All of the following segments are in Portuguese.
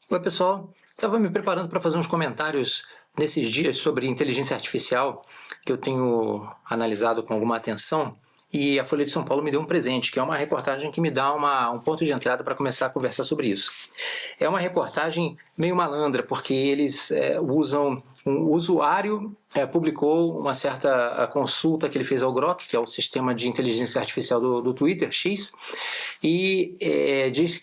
Oi, pessoal. Estava me preparando para fazer uns comentários nesses dias sobre inteligência artificial que eu tenho analisado com alguma atenção. E a Folha de São Paulo me deu um presente, que é uma reportagem que me dá um ponto de entrada para começar a conversar sobre isso. É uma reportagem meio malandra, porque eles usam... Um usuário publicou uma certa consulta que ele fez ao Grok, que é o sistema de inteligência artificial do Twitter, X, e diz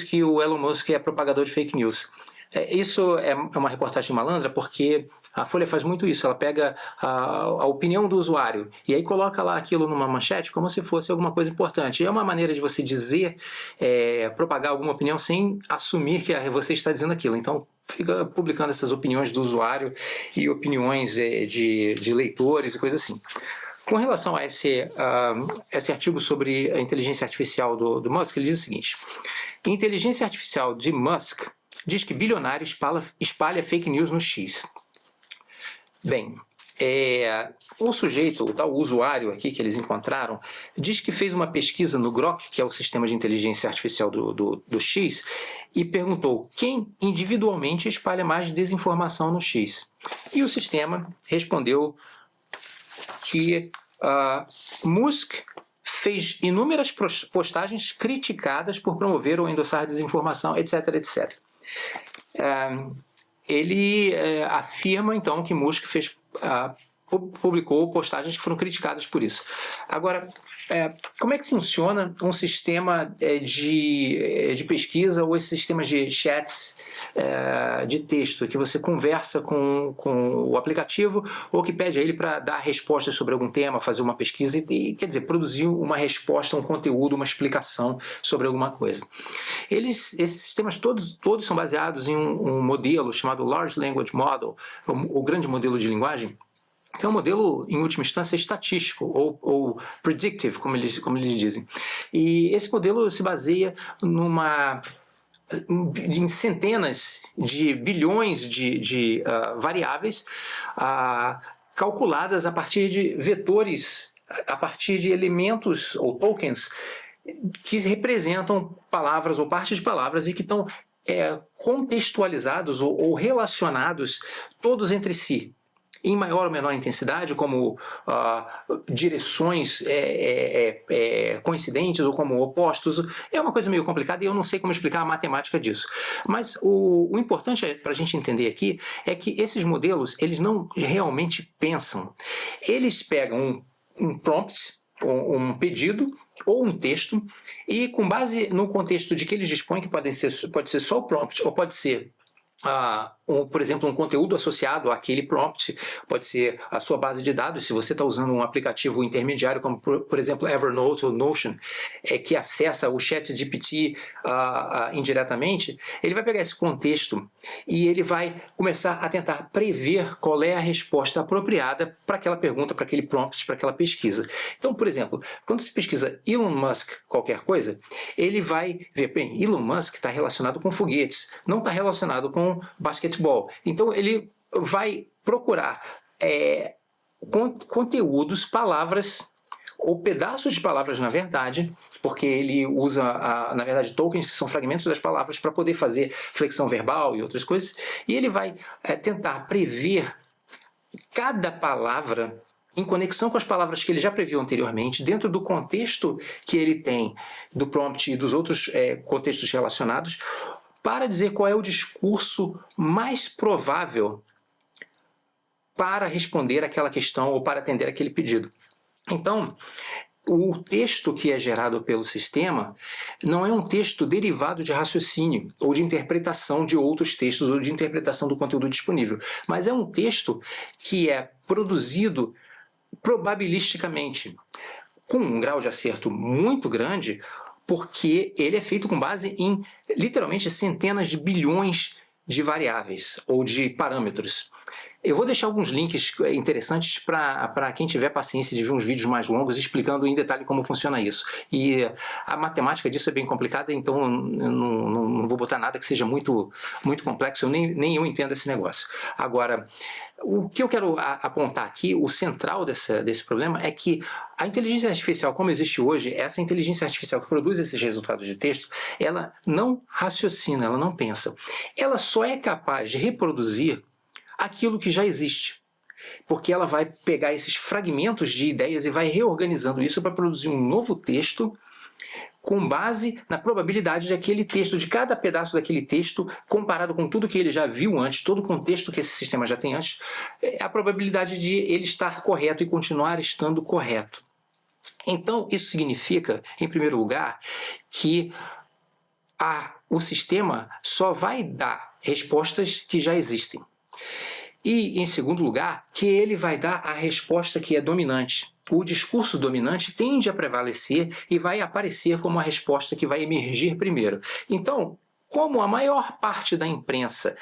que o Elon Musk é propagador de fake news. Isso é uma reportagem malandra porque a Folha faz muito isso, ela pega a opinião do usuário e aí coloca lá aquilo numa manchete como se fosse alguma coisa importante. E é uma maneira de você dizer, propagar alguma opinião sem assumir que você está dizendo aquilo. Então, fica publicando essas opiniões do usuário e opiniões de leitores e coisas assim. Com relação a esse artigo sobre a inteligência artificial do Musk, ele diz o seguinte: inteligência artificial de Musk diz que bilionário espalha fake news no X. Bem, o sujeito, o tal usuário aqui que eles encontraram, diz que fez uma pesquisa no Grok, que é o sistema de inteligência artificial do X, e perguntou quem individualmente espalha mais desinformação no X. E o sistema respondeu que Musk fez inúmeras postagens criticadas por promover ou endossar desinformação, etc, etc. Ele afirma, então, que Musk publicou postagens que foram criticadas por isso. Agora, como é que funciona um sistema de pesquisa ou esses sistemas de chats de texto que você conversa com o aplicativo ou que pede a ele para dar respostas sobre algum tema, fazer uma pesquisa e quer dizer, produzir uma resposta, um conteúdo, uma explicação sobre alguma coisa. Esses sistemas todos são baseados em um modelo chamado Large Language Model, o grande modelo de linguagem, que é um modelo, em última instância, estatístico, ou predictive, como eles dizem. E esse modelo se baseia em centenas de bilhões de variáveis calculadas a partir de vetores, a partir de elementos ou tokens que representam palavras ou partes de palavras e que estão contextualizados ou relacionados todos entre si, em maior ou menor intensidade, como direções coincidentes ou como opostos. É uma coisa meio complicada e eu não sei como explicar a matemática disso. Mas o importante para a gente entender aqui é que esses modelos, eles não realmente pensam. Eles pegam um prompt, um pedido ou um texto e, com base no contexto de que eles dispõem, que pode ser só o prompt ou pode ser por exemplo, um conteúdo associado àquele prompt, pode ser a sua base de dados. Se você está usando um aplicativo intermediário, como por exemplo Evernote ou Notion, que acessa o ChatGPT indiretamente, ele vai pegar esse contexto e ele vai começar a tentar prever qual é a resposta apropriada para aquela pergunta, para aquele prompt, para aquela pesquisa. Então, por exemplo, quando se pesquisa Elon Musk qualquer coisa, ele vai ver, bem, Elon Musk está relacionado com foguetes, não está relacionado com basquetebol. Então ele vai procurar conteúdos, palavras ou pedaços de palavras, na verdade, porque ele usa, na verdade, tokens, que são fragmentos das palavras, para poder fazer flexão verbal e outras coisas, e ele vai tentar prever cada palavra em conexão com as palavras que ele já previu anteriormente, dentro do contexto que ele tem do prompt e dos outros contextos relacionados, para dizer qual é o discurso mais provável para responder aquela questão ou para atender aquele pedido. Então, o texto que é gerado pelo sistema não é um texto derivado de raciocínio ou de interpretação de outros textos ou de interpretação do conteúdo disponível, mas é um texto que é produzido probabilisticamente, com um grau de acerto muito grande, porque ele é feito com base em, literalmente, centenas de bilhões de variáveis ou de parâmetros. Eu vou deixar alguns links interessantes para quem tiver paciência de ver uns vídeos mais longos explicando em detalhe como funciona isso. E a matemática disso é bem complicada, então eu não vou vou botar nada que seja muito complexo, nem eu entendo esse negócio. Agora, o que eu quero apontar aqui, o central desse problema é que a inteligência artificial, como existe hoje, essa inteligência artificial que produz esses resultados de texto, ela não raciocina, ela não pensa. Ela só é capaz de reproduzir aquilo que já existe. Porque ela vai pegar esses fragmentos de ideias e vai reorganizando isso para produzir um novo texto com base na probabilidade de aquele texto, de cada pedaço daquele texto, comparado com tudo que ele já viu antes, todo o contexto que esse sistema já tem antes, a probabilidade de ele estar correto e continuar estando correto. Então, isso significa, em primeiro lugar, que o sistema só vai dar respostas que já existem. E, em segundo lugar, que ele vai dar a resposta que é dominante. O discurso dominante tende a prevalecer e vai aparecer como a resposta que vai emergir primeiro. Então, como a maior parte da imprensa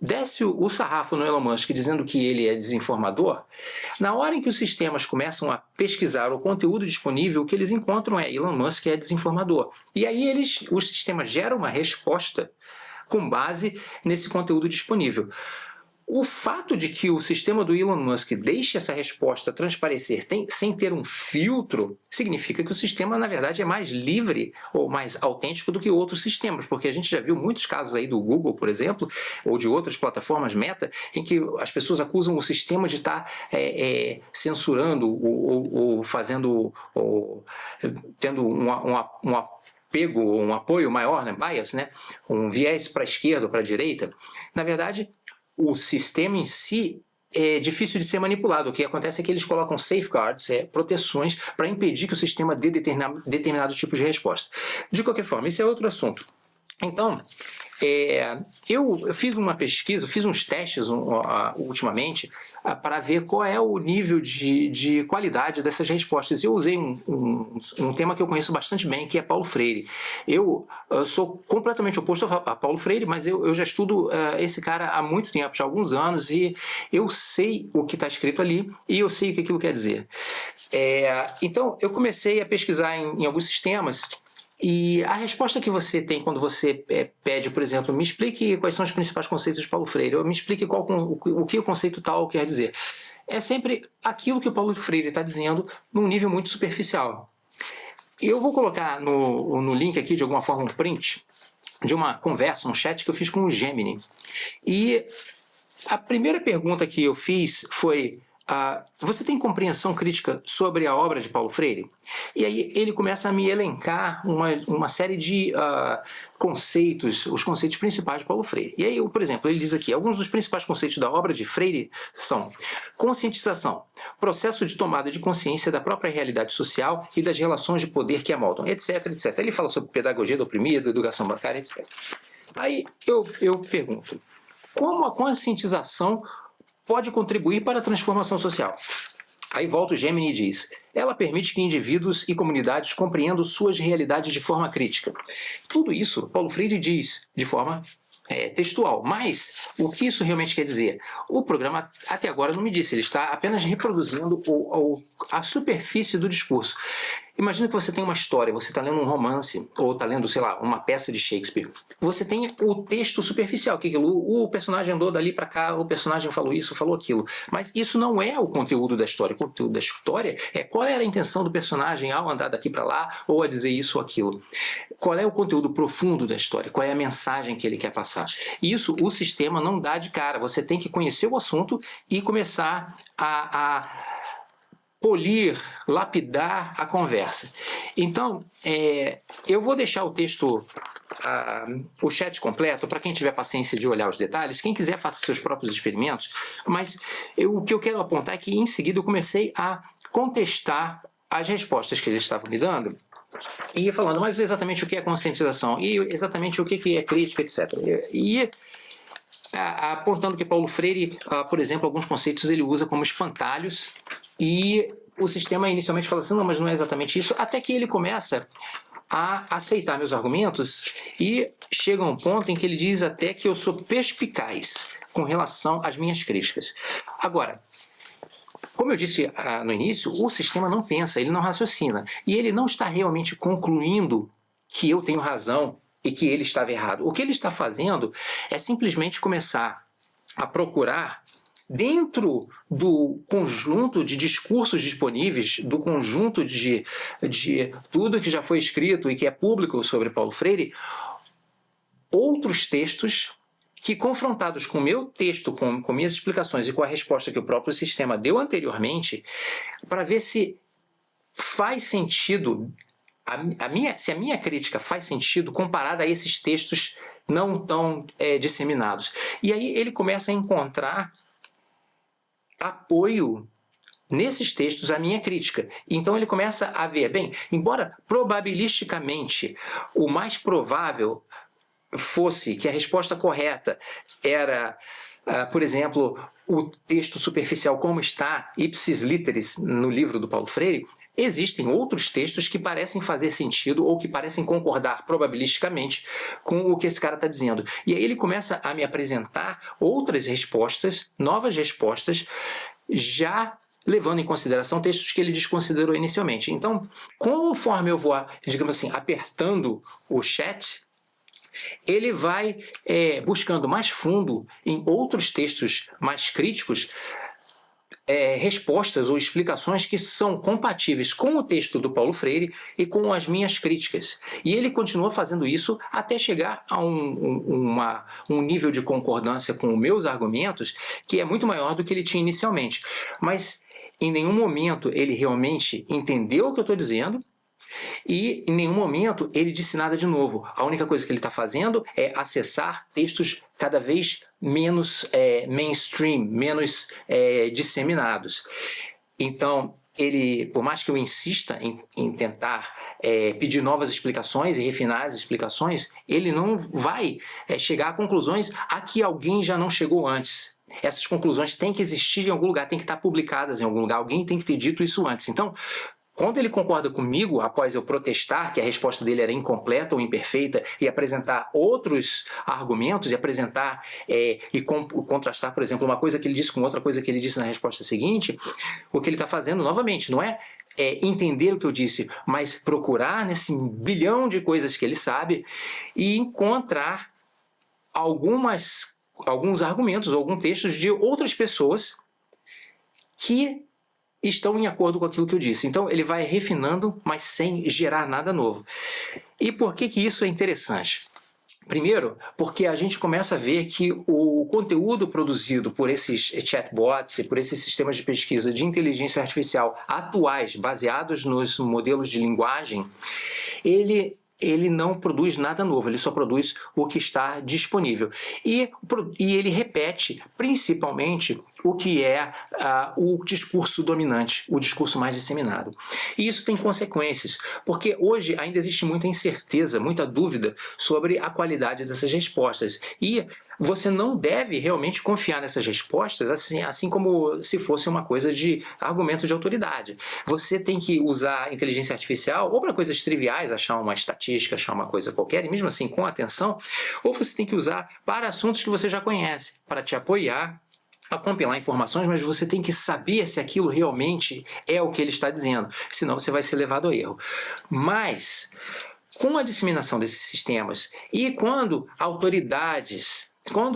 desce o sarrafo no Elon Musk dizendo que ele é desinformador, na hora em que os sistemas começam a pesquisar o conteúdo disponível, o que eles encontram é Elon Musk é desinformador. E aí os sistemas geram uma resposta com base nesse conteúdo disponível. O fato de que o sistema do Elon Musk deixe essa resposta transparecer sem ter um filtro, significa que o sistema, na verdade, é mais livre ou mais autêntico do que outros sistemas, porque a gente já viu muitos casos aí do Google, por exemplo, ou de outras plataformas Meta, em que as pessoas acusam o sistema de estar censurando ou fazendo, ou tendo um apego, um apoio maior, né, bias, né, um viés para a esquerda ou para a direita. Na verdade, o sistema em si é difícil de ser manipulado. O que acontece é que eles colocam safeguards, proteções, para impedir que o sistema dê determinado tipo de resposta. De qualquer forma, esse é outro assunto. Então, eu fiz uma pesquisa, fiz uns testes ultimamente para ver qual é o nível de qualidade dessas respostas. Eu usei um tema que eu conheço bastante bem, que é Paulo Freire. Eu sou completamente oposto a Paulo Freire, mas eu já estudo esse cara há muito tempo, já há alguns anos, e eu sei o que está escrito ali e eu sei o que aquilo quer dizer. Então, eu comecei a pesquisar em alguns sistemas. E a resposta que você tem quando você pede, por exemplo, me explique quais são os principais conceitos de Paulo Freire, ou me explique o que o conceito tal quer dizer, é sempre aquilo que o Paulo Freire está dizendo num nível muito superficial. Eu vou colocar no link aqui, de alguma forma, um print de uma conversa, um chat que eu fiz com o Gemini. E a primeira pergunta que eu fiz foi: você tem compreensão crítica sobre a obra de Paulo Freire? E aí ele começa a me elencar uma série de conceitos, os conceitos principais de Paulo Freire. E aí, por exemplo, ele diz aqui: alguns dos principais conceitos da obra de Freire são conscientização, processo de tomada de consciência da própria realidade social e das relações de poder que a moldam, etc, etc. Ele fala sobre pedagogia do oprimido, educação bancária, etc. Aí eu pergunto: como a conscientização pode contribuir para a transformação social? Aí volta o Gemini e diz: ela permite que indivíduos e comunidades compreendam suas realidades de forma crítica. Tudo isso Paulo Freire diz de forma textual, mas o que isso realmente quer dizer? O programa até agora não me disse, ele está apenas reproduzindo a superfície do discurso. Imagina que você tem uma história, você está lendo um romance, ou está lendo, sei lá, uma peça de Shakespeare. Você tem o texto superficial, que o personagem andou dali para cá, o personagem falou isso, falou aquilo. Mas isso não é o conteúdo da história. O conteúdo da história é qual era a intenção do personagem ao andar daqui para lá, ou a dizer isso ou aquilo. Qual é o conteúdo profundo da história, qual é a mensagem que ele quer passar. Isso o sistema não dá de cara. Você tem que conhecer o assunto e começar a polir, lapidar a conversa. Então, eu vou deixar o texto, o chat completo, para quem tiver paciência de olhar os detalhes. Quem quiser, faça seus próprios experimentos. Mas o que eu quero apontar é que, em seguida, eu comecei a contestar as respostas que eles estavam me dando, e ia falando, mas exatamente o que é conscientização, e exatamente o que é crítica, etc. E apontando que Paulo Freire, por exemplo, alguns conceitos ele usa como espantalhos, e o sistema inicialmente fala assim: não, mas não é exatamente isso, até que ele começa a aceitar meus argumentos e chega a um ponto em que ele diz até que eu sou perspicaz com relação às minhas críticas. Agora, como eu disse no início, o sistema não pensa, ele não raciocina, e ele não está realmente concluindo que eu tenho razão e que ele estava errado. O que ele está fazendo é simplesmente começar a procurar dentro do conjunto de discursos disponíveis, do conjunto de tudo que já foi escrito e que é público sobre Paulo Freire, outros textos que, confrontados com o meu texto, com minhas explicações e com a resposta que o próprio sistema deu anteriormente, para ver se faz sentido, se a minha crítica faz sentido comparada a esses textos não tão disseminados. E aí ele começa a encontrar apoio nesses textos à minha crítica. Então ele começa a ver, bem, embora probabilisticamente o mais provável fosse que a resposta correta era, por exemplo, o texto superficial como está ipsis literis no livro do Paulo Freire, existem outros textos que parecem fazer sentido ou que parecem concordar probabilisticamente com o que esse cara está dizendo. E aí ele começa a me apresentar outras respostas, novas respostas, já levando em consideração textos que ele desconsiderou inicialmente. Então, conforme eu vou, digamos assim, apertando o chat, ele vai buscando mais fundo em outros textos mais críticos respostas ou explicações que são compatíveis com o texto do Paulo Freire e com as minhas críticas. E ele continua fazendo isso até chegar a um nível de concordância com os meus argumentos que é muito maior do que ele tinha inicialmente. Mas em nenhum momento ele realmente entendeu o que eu estou dizendo, e em nenhum momento ele disse nada de novo. A única coisa que ele está fazendo é acessar textos cada vez menos mainstream, menos disseminados. Então, ele, por mais que eu insista em tentar pedir novas explicações e refinar as explicações, ele não vai chegar a conclusões a que alguém já não chegou antes. Essas conclusões têm que existir em algum lugar, têm que estar publicadas em algum lugar, alguém tem que ter dito isso antes. Então, quando ele concorda comigo, após eu protestar que a resposta dele era incompleta ou imperfeita e apresentar outros argumentos e apresentar e contrastar, por exemplo, uma coisa que ele disse com outra coisa que ele disse na resposta seguinte, o que ele está fazendo, novamente, não é entender o que eu disse, mas procurar nesse bilhão de coisas que ele sabe e encontrar alguns argumentos ou alguns textos de outras pessoas que estão em acordo com aquilo que eu disse. Então ele vai refinando, mas sem gerar nada novo. E por que isso é interessante? Primeiro, porque a gente começa a ver que o conteúdo produzido por esses chatbots e por esses sistemas de pesquisa de inteligência artificial atuais, baseados nos modelos de linguagem, ele não produz nada novo, ele só produz o que está disponível. E ele repete, principalmente, o que é o discurso dominante, o discurso mais disseminado. E isso tem consequências, porque hoje ainda existe muita incerteza, muita dúvida sobre a qualidade dessas respostas. E você não deve realmente confiar nessas respostas assim como se fosse uma coisa de argumento de autoridade. Você tem que usar a inteligência artificial ou para coisas triviais, achar uma estatística, achar uma coisa qualquer, e mesmo assim com atenção, ou você tem que usar para assuntos que você já conhece, para te apoiar a compilar informações, mas você tem que saber se aquilo realmente é o que ele está dizendo, senão você vai ser levado ao erro. Mas, com a disseminação desses sistemas e quando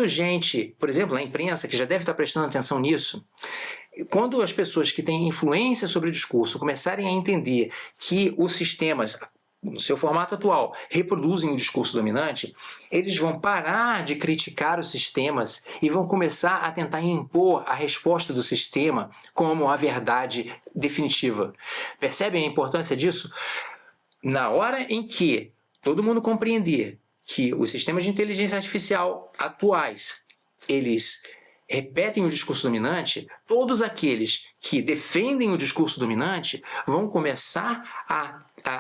gente, por exemplo, a imprensa, que já deve estar prestando atenção nisso, quando as pessoas que têm influência sobre o discurso começarem a entender que os sistemas, no seu formato atual, reproduzem o discurso dominante, eles vão parar de criticar os sistemas e vão começar a tentar impor a resposta do sistema como a verdade definitiva. Percebem a importância disso? Na hora em que todo mundo compreender que os sistemas de inteligência artificial atuais, eles repetem o discurso dominante, todos aqueles que defendem o discurso dominante vão começar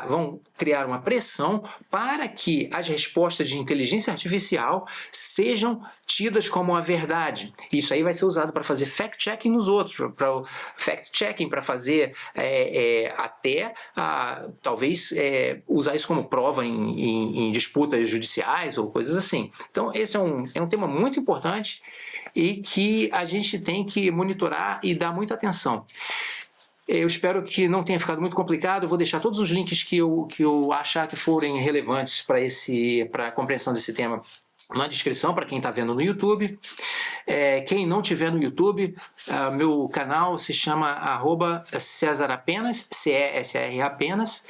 vão criar uma pressão para que as respostas de inteligência artificial sejam tidas como a verdade. Isso aí vai ser usado para fazer fact-checking nos outros, para fact-checking, para fazer talvez usar isso como prova em disputas judiciais ou coisas assim. Então esse é um tema muito importante e que a gente tem que monitorar e dar muita atenção. Eu espero que não tenha ficado muito complicado. Eu vou deixar todos os links que eu achar que forem relevantes para a compreensão desse tema na descrição para quem está vendo no YouTube. Quem não tiver no YouTube, meu canal se chama @CesarApenas, CESR apenas.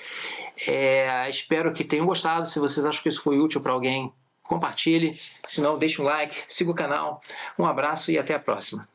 Espero que tenham gostado. Se vocês acham que isso foi útil para alguém, compartilhe. Se não, deixe um like, siga o canal. Um abraço e até a próxima.